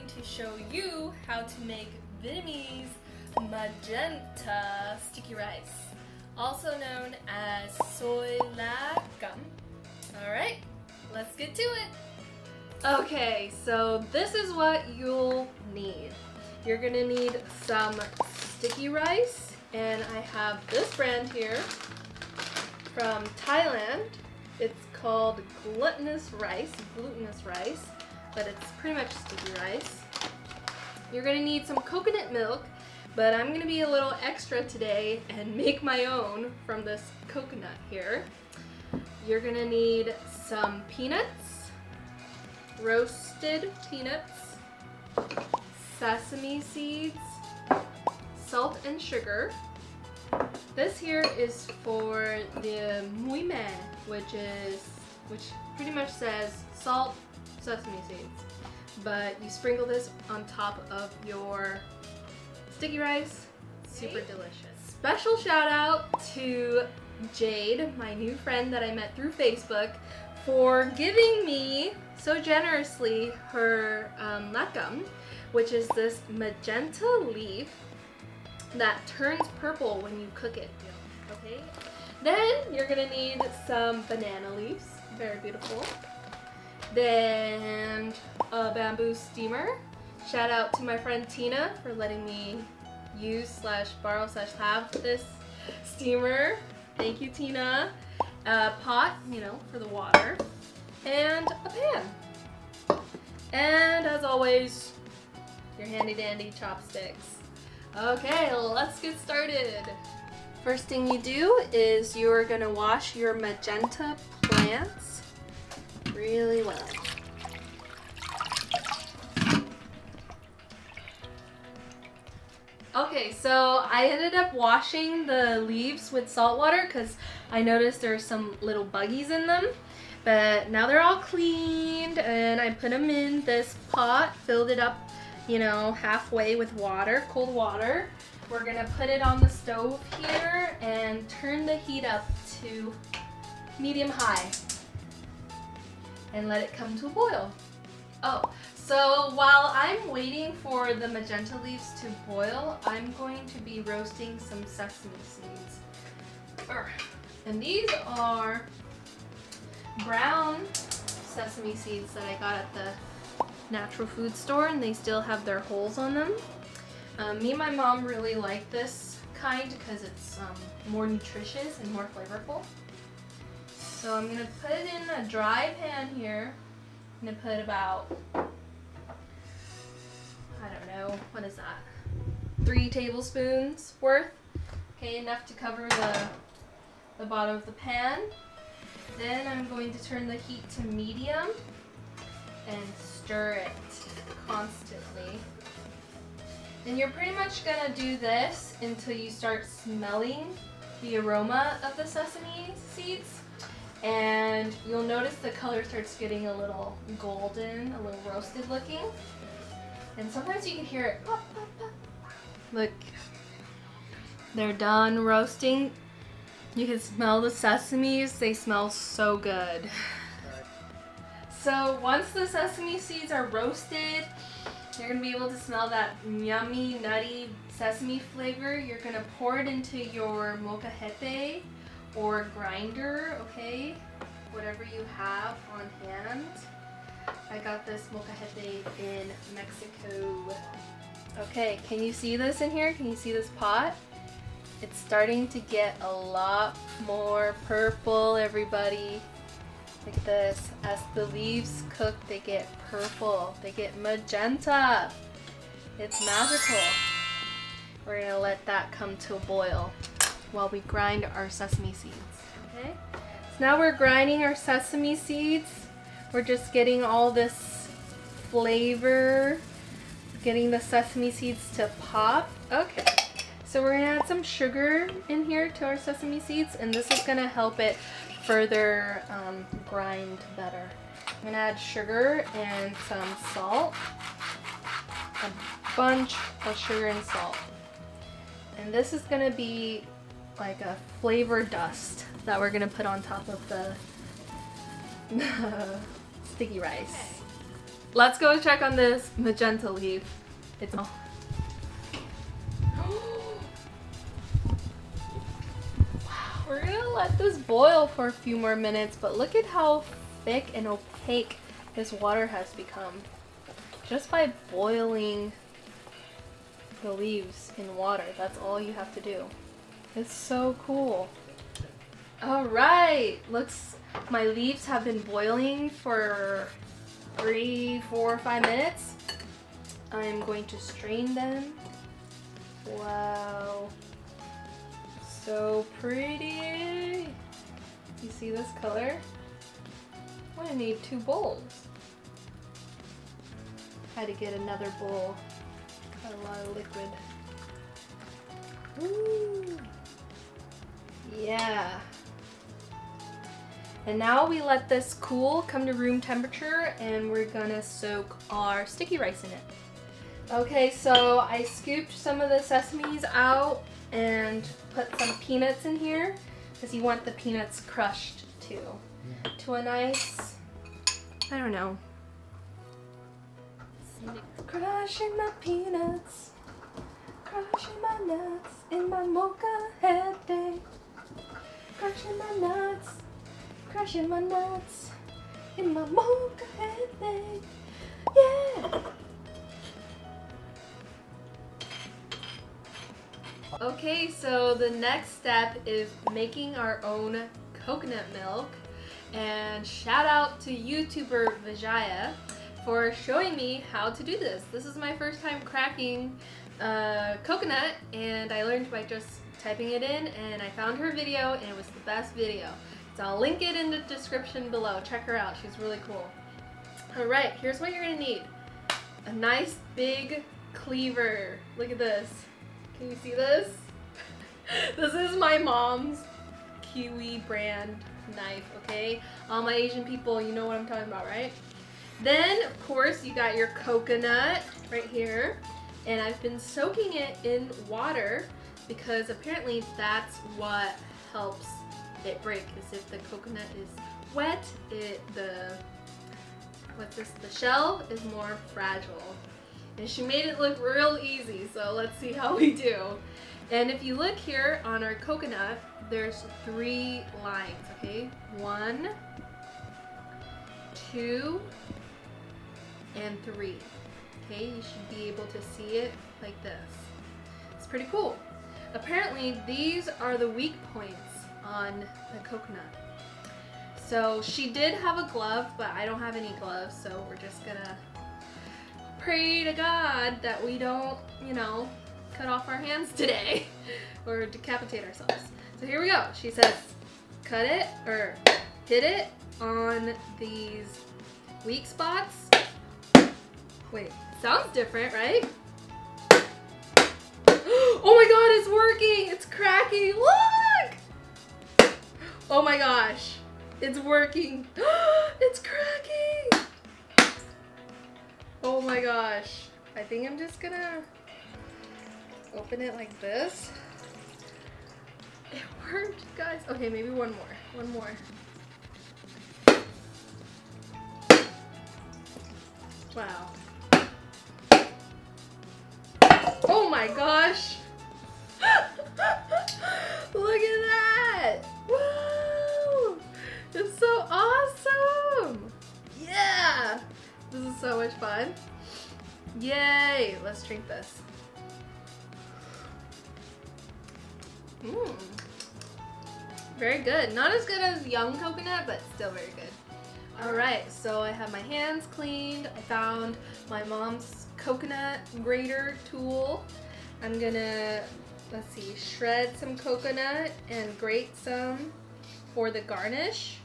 to show you how to make Vietnamese Magenta Sticky Rice, also known as Xôi Lá Cẩm. Alright, let's get to it! Okay, so this is what you'll need. You're gonna need some sticky rice, and I have this brand here from Thailand. It's called glutinous rice, but it's pretty much sticky rice. You're gonna need some coconut milk, but I'm gonna be a little extra today and make my own from this coconut here. You're gonna need some peanuts, roasted peanuts, sesame seeds, salt and sugar. This here is for the mui me, which pretty much says salt, sesame seeds. But you sprinkle this on top of your sticky rice. Super delicious. Special shout out to Jade, my new friend that I met through Facebook, for giving me so generously her lá cẩm, which is this magenta leaf that turns purple when you cook it. Okay. Then you're gonna need some banana leaves, very beautiful. Then a bamboo steamer. Shout out to my friend Tina for letting me use / borrow / have this steamer. Thank you, Tina. A pot, for the water, and a pan. And as always, your handy dandy chopsticks. Okay, let's get started. First thing you do is you're gonna wash your magenta plants really well. Okay, so I ended up washing the leaves with salt water because I noticed there's some little buggies in them. But now they're all cleaned, and I put them in this pot, filled it up, halfway with water, cold water. We're gonna put it on the stove here and turn the heat up to medium-high and let it come to a boil. Oh, so while I'm waiting for the magenta leaves to boil, I'm going to be roasting some sesame seeds. And these are brown sesame seeds that I got at the natural food store, and they still have their holes on them. Me and my mom really like this kind because it's more nutritious and more flavorful. So I'm going to put it in a dry pan here. I'm going to put about, I don't know, what is that? 3 tablespoons worth. Okay, enough to cover the bottom of the pan. Then I'm going to turn the heat to medium and stir it constantly. And you're pretty much gonna do this until you start smelling the aroma of the sesame seeds. And you'll notice the color starts getting a little golden, a little roasted looking. And sometimes you can hear it pop, pop, pop. Look, they're done roasting. You can smell the sesames, they smell so good. So once the sesame seeds are roasted, you're going to be able to smell that yummy, nutty sesame flavor. You're going to pour it into your molcajete or grinder, okay? Whatever you have on hand. I got this molcajete in Mexico. Okay, can you see this in here? Can you see this pot? It's starting to get a lot more purple, everybody. Look at this. As the leaves cook, they get purple. They get magenta. It's magical. We're gonna let that come to a boil while we grind our sesame seeds. Okay? So now we're grinding our sesame seeds. We're just getting all this flavor, getting the sesame seeds to pop. Okay. So we're gonna add some sugar in here to our sesame seeds, and this is gonna help it further grind better. I'm gonna add sugar and some salt, a bunch of sugar and salt. And this is gonna be like a flavor dust that we're gonna put on top of the sticky rice. Let's go check on this magenta leaf. It's We're gonna let this boil for a few more minutes, but look at how thick and opaque this water has become just by boiling the leaves in water. That's all you have to do. It's so cool. Alright, my leaves have been boiling for 3, 4, 5 minutes. I'm going to strain them. Wow. So pretty. You see this color? I'm gonna need 2 bowls. Had to get another bowl. Got a lot of liquid. Ooh. Yeah. And now we let this cool, come to room temperature, and we're gonna soak our sticky rice in it. Okay, so I scooped some of the sesames out and put some peanuts in here because you want the peanuts crushed too. To a nice, I don't know. Crushing my peanuts, crushing my nuts in my mocha head day. Crushing my nuts in my mocha head day. Yeah! Okay, so the next step is making our own coconut milk. And shout out to YouTuber Vijaya for showing me how to do this. This is my first time cracking coconut, and I learned by just typing it in, and I found her video and it was the best video. So I'll link it in the description below. Check her out, she's really cool. Alright, here's what you're gonna need. A nice big cleaver. Look at this. Can you see this? This is my mom's Kiwi brand knife, okay? All my Asian people, you know what I'm talking about, right? Then, of course, you got your coconut right here. And I've been soaking it in water because apparently that's what helps it break. Is if the coconut is wet, the shell is more fragile. And she made it look real easy, so let's see how we do. And if you look here on our coconut, there's 3 lines, okay? 1, 2, and 3. Okay, you should be able to see it like this. It's pretty cool. Apparently, these are the weak points on the coconut. So she did have a glove, but I don't have any gloves, so we're just gonna pray to God that we don't, you know, cut off our hands today or decapitate ourselves. So here we go. She says, cut it or hit it on these weak spots. Wait, sounds different, right? Oh my god, it's working! It's cracking! Look! Oh my gosh, it's working! It's cracking! Oh my gosh. I think I'm just gonna open it like this. It worked, guys. Okay, maybe one more. One more. Wow. Oh my gosh! Look at that! Woo! It's so awesome! Yeah! This is so much fun. Yay! Let's drink this. Mmm. Very good. Not as good as young coconut, but still very good. Alright, so I have my hands cleaned. I found my mom's coconut grater tool. I'm gonna, let's see, shred some coconut and grate some for the garnish.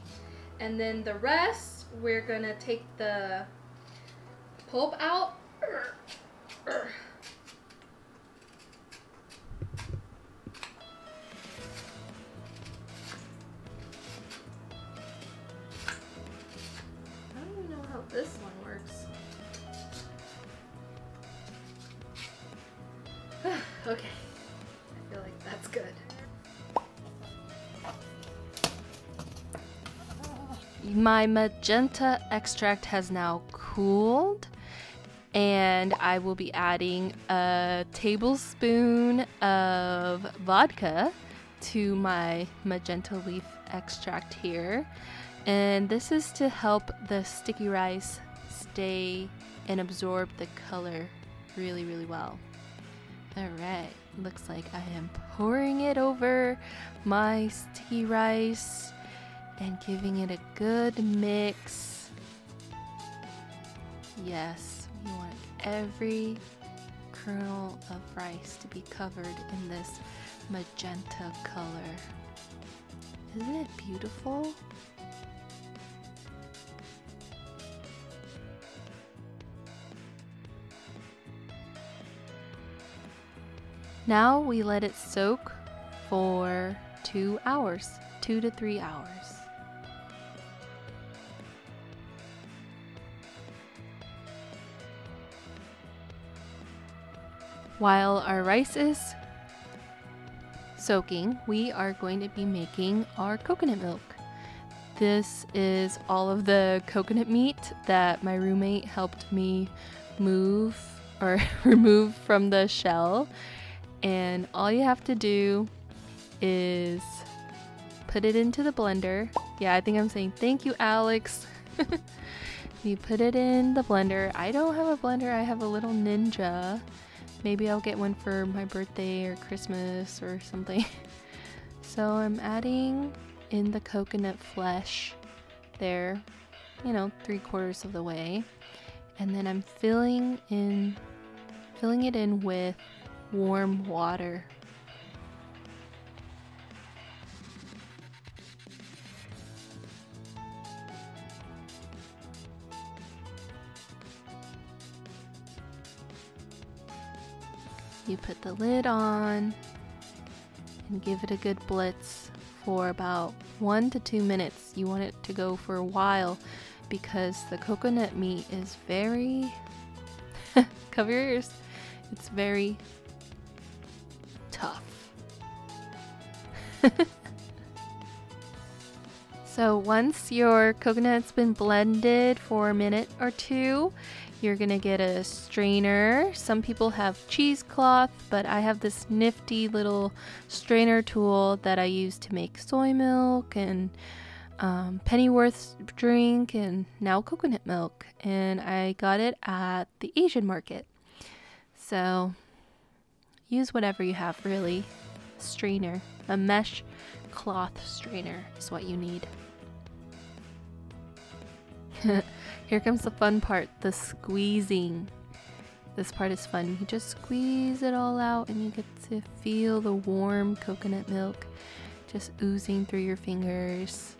And then the rest, we're gonna take the pulp out. This one works. Okay, I feel like that's good. My magenta extract has now cooled. cooled, and I will be adding a tablespoon of vodka to my magenta leaf extract here. And this is to help the sticky rice stay and absorb the color really, really well. All right, looks like I am pouring it over my sticky rice and giving it a good mix. Yes, we want every kernel of rice to be covered in this magenta color. Isn't it beautiful? Now we let it soak for 2 hours, 2 to 3 hours. While our rice is soaking, we are going to be making our coconut milk. This is all of the coconut meat that my roommate helped me move or remove from the shell. And all you have to do is put it into the blender. Yeah, I think I'm saying thank you, Alex. You put it in the blender. I don't have a blender, I have a little Ninja. Maybe I'll get one for my birthday or Christmas or something. So I'm adding in the coconut flesh there, you know, 3/4 of the way. And then I'm filling it in with warm water. You put the lid on and give it a good blitz for about 1 to 2 minutes. You want it to go for a while because the coconut meat is very cover your ears. It's very tough. So once your coconut's been blended for a minute or two, you're gonna get a strainer. Some people have cheesecloth, but I have this nifty little strainer tool that I use to make soy milk and Pennyworth's drink and now coconut milk. And I got it at the Asian market. So use whatever you have, really. Strainer, a mesh cloth strainer is what you need. Here comes the fun part, the squeezing. This part is fun. You just squeeze it all out and you get to feel the warm coconut milk just oozing through your fingers.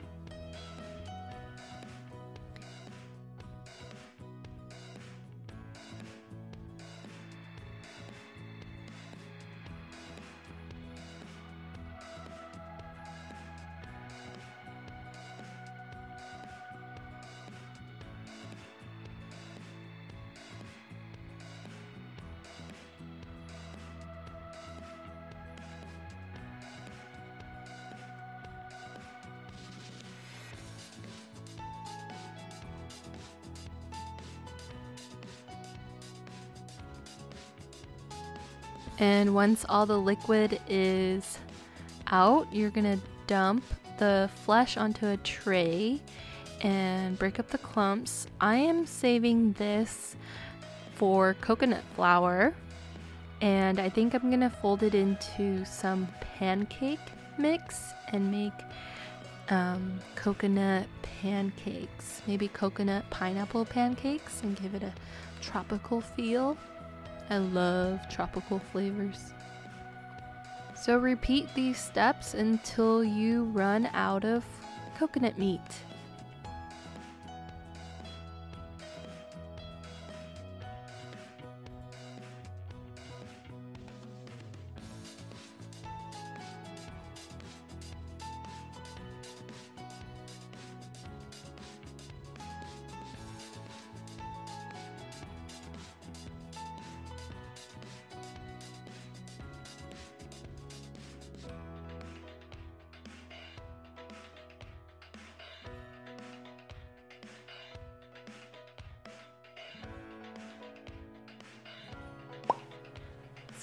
And once all the liquid is out, you're gonna dump the flesh onto a tray and break up the clumps. I am saving this for coconut flour, and I think I'm gonna fold it into some pancake mix and make coconut pancakes, maybe coconut pineapple pancakes, and give it a tropical feel. I love tropical flavors. So repeat these steps until you run out of coconut meat.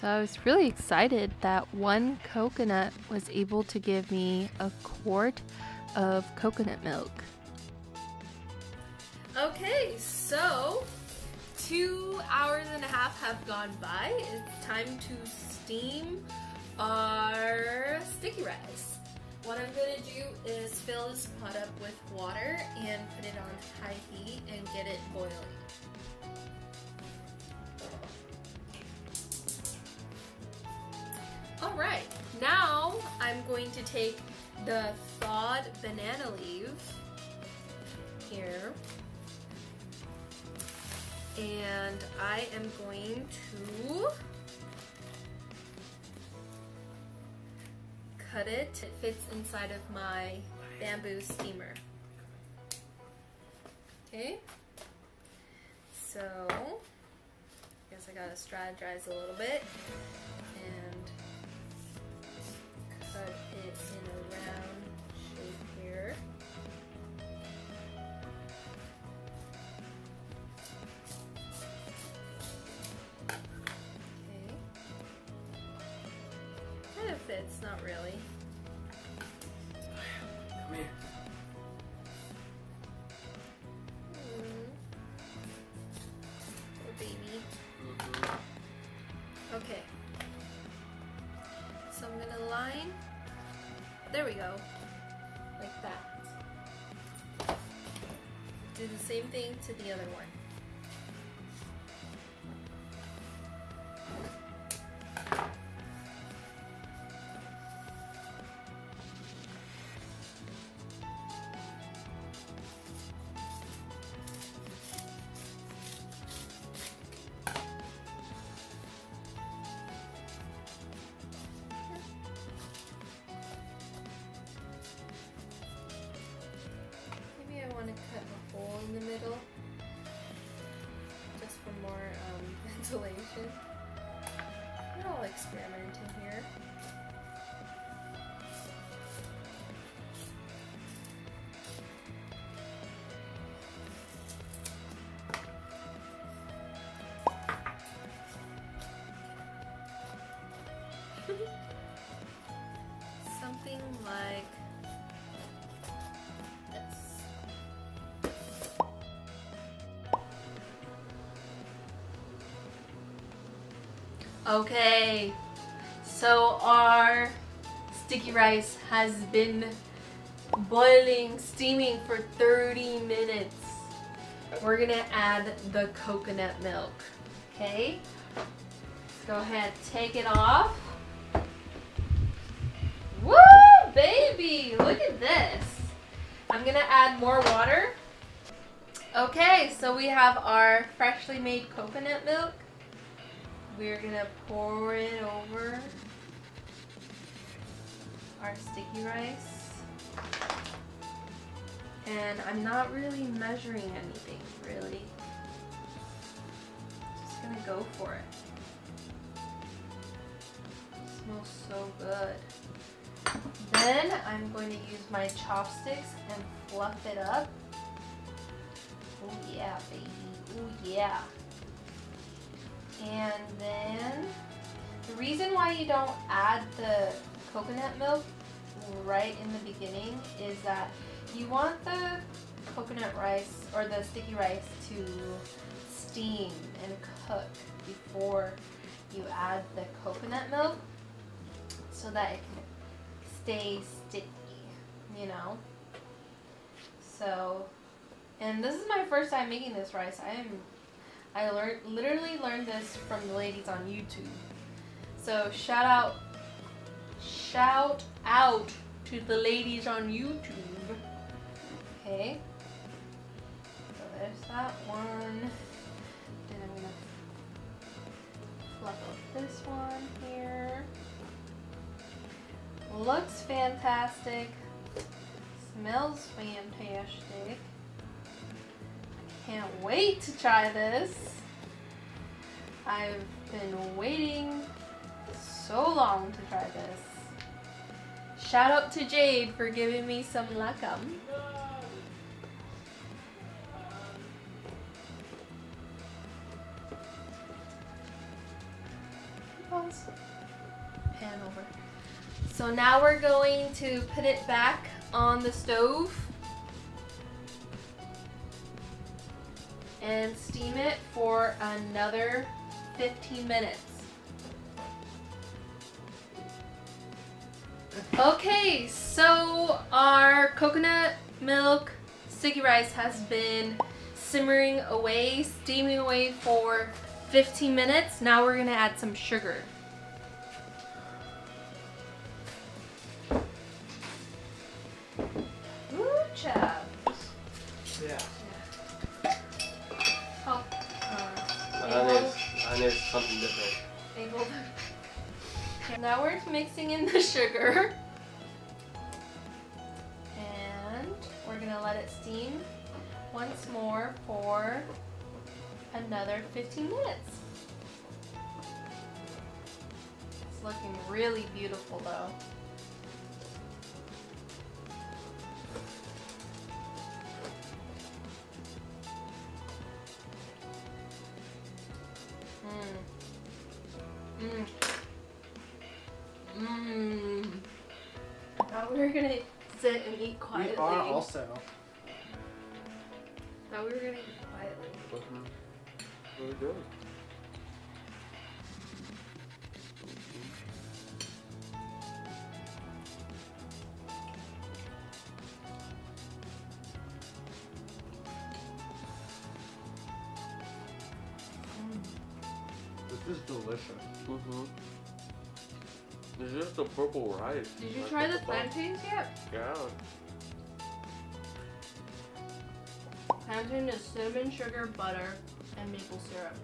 So I was really excited that one coconut was able to give me a quart of coconut milk. Okay, so 2 hours and a half have gone by. It's time to steam our sticky rice. What I'm going to do is fill this pot up with water and put it on high heat and get it boiling. Alright, now I'm going to take the thawed banana leaf here, and I am going to cut it. It fits inside of my bamboo steamer. Okay, so I guess I gotta strategize a little bit and cut it in a round shape here. Okay. Kind of fits, not really. Come here. Poor baby. Okay. So I'm gonna line. There we go. Like that. Do the same thing to the other one. I want to cut a hole in the middle just for more ventilation. We're all experimenting here. Something like okay, so our sticky rice has been boiling, steaming for 30 minutes. We're gonna add the coconut milk, okay? Let's go ahead, take it off. Woo, baby, look at this. I'm gonna add more water. Okay, so we have our freshly made coconut milk. We're gonna pour it over our sticky rice. And I'm not really measuring anything, really. Just gonna go for it. It smells so good. Then I'm going to use my chopsticks and fluff it up. Oh yeah, baby, oh yeah. And then the reason why you don't add the coconut milk right in the beginning is that you want the coconut rice or the sticky rice to steam and cook before you add the coconut milk so that it can stay sticky, you know. So, and this is my first time making this rice. I literally learned this from the ladies on YouTube. So shout out to the ladies on YouTube. Okay. So there's that one. Then I'm gonna fluff up this one here. Looks fantastic. Smells fantastic. Can't wait to try this. I've been waiting so long to try this. Shout out to Jade for giving me some La Cẩm. Oh, hands. Pan over. So now we're going to put it back on the stove and steam it for another 15 minutes. Okay, so our coconut milk sticky rice has been simmering away, steaming away for 15 minutes. Now we're gonna add some sugar. Ooh, chap. Yeah. Oh, Mine is something different. able. Now we're mixing in the sugar. And we're gonna let it steam once more for another 15 minutes. It's looking really beautiful though. Now we're gonna sit and eat quietly. We are also. Thought we were gonna eat quietly. Really good. This is delicious. It's just the purple rice. Did you try the plantains yet? Yeah. Plantain is cinnamon, sugar, butter, and maple syrup.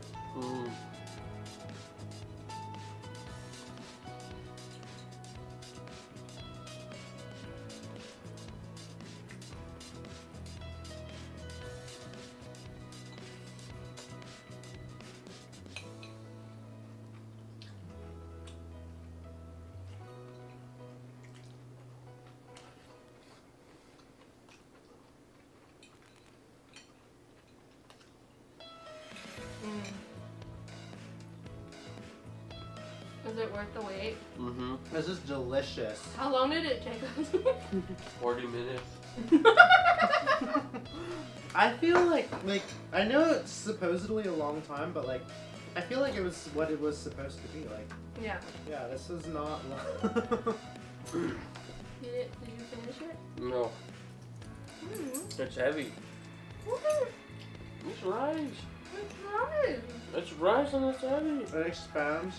Is it worth the wait? This is delicious. How long did it take us? 40 minutes. I feel like I know it's supposedly a long time, but like I feel like it was what it was supposed to be like. Yeah. Yeah, this is not long. Did you finish it? No. It's heavy. It's rice. It's rice. It's rice and it's heavy. It expands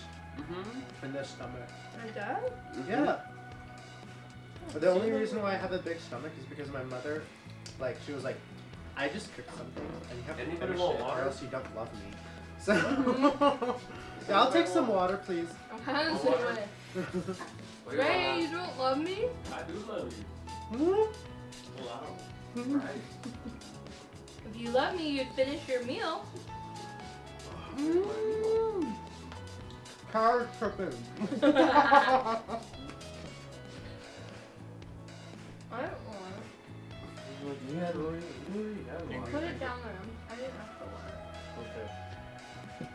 in the stomach. It does? Yeah. The only reason why I have a big stomach is because my mother, like, she was like, I just cooked something and you have to finish it or else you don't love me. So, yeah, I'll take some water, please. I'm kind of sick of it. Ray, you don't love me? I do love you. Wow. Right. If you love me, you'd finish your meal. Carrot tripping. I don't want it. You had Put it down there. I didn't ask for water. Okay.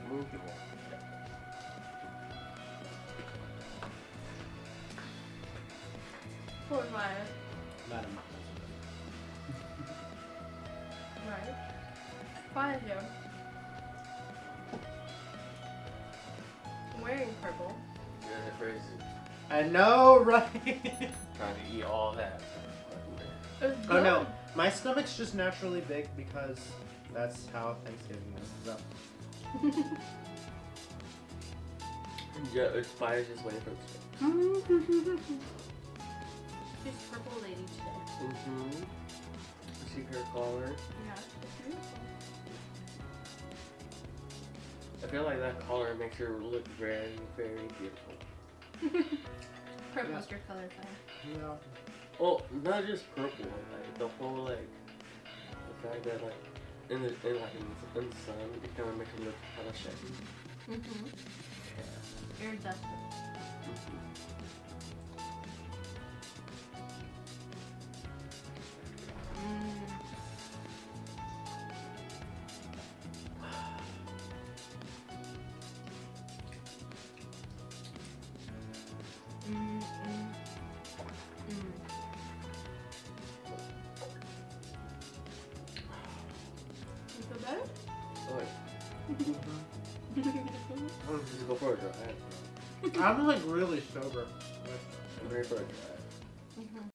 Move the water. Poor Maya. Madam. Right. Fine, Joe. I'm wearing purple. You're crazy. I know, right? Trying to eat all that. It's Oh no, good. my stomach's just naturally big because that's how Thanksgiving is. So. Yeah, it's Fire's just waiting for the She's purple lady today. See her collar. Yeah, it's beautiful. I feel like that collar makes her look very, very beautiful. Purple's your color time. Yeah. Well, not just purple, like the whole like the fact that like in the sun it kind of makes her look kind of shaggy. Yeah. You're dusted. Just go for a drive. I'm like really sober. I'm ready for a drive.